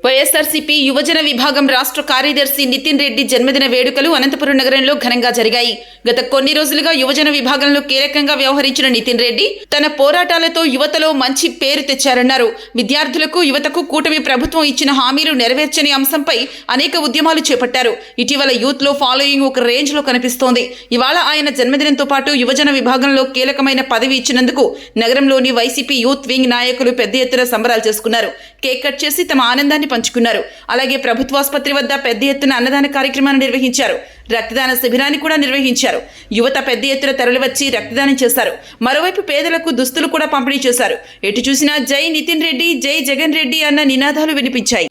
వైఎస్ఆర్సీపీ యువజన విభాగం రాష్ట్ర కార్యదర్శి నితిన్ రెడ్డి జన్మదిన వేడుకలు అనంతపురం నగరంలో ఘనంగా జరిగాయి. గత కొన్ని రోజులుగా యువజన విభాగంలో కీలకంగా వ్యవహరించిన నితిన్ రెడ్డి తన పోరాటాలతో యువతలో మంచి పేరు తెచ్చారన్నారు. విద్యార్థులకు, యువతకు కూటమి ప్రభుత్వం ఇచ్చిన హామీలు నెరవేర్చని అంశంపై అనేక ఉద్యమాలు చేపట్టారు. ఇటీవల యూత్ లో ఫాలోయింగ్ ఒక రేంజ్ లో కనిపిస్తోంది. ఇవాళ ఆయన జన్మదినంతో పాటు యువజన విభాగంలో కీలకమైన పదవి ఇచ్చినందుకు నగరంలోని వైసీపీ యూత్ వింగ్ నాయకులు పెద్ద ఎత్తున సంబరాలు చేసుకున్నారు. కేక్ కట్ చేసి తమ ఆనందాన్ని పంచుకున్నారు. అలాగే ప్రభుత్వాసుపత్రి వద్ద పెద్ద ఎత్తున అన్నదాన కార్యక్రమాన్ని నిర్వహించారు. రక్తదాన శిబిరాన్ని కూడా నిర్వహించారు. యువత పెద్ద ఎత్తున తరలివచ్చి రక్తదానం చేశారు. మరోవైపు పేదలకు దుస్తులు కూడా పంపిణీ చేశారు. ఎటు చూసినా జై నితిన్ రెడ్డి, జై జగన్ రెడ్డి అన్న నినాదాలు వినిపించాయి.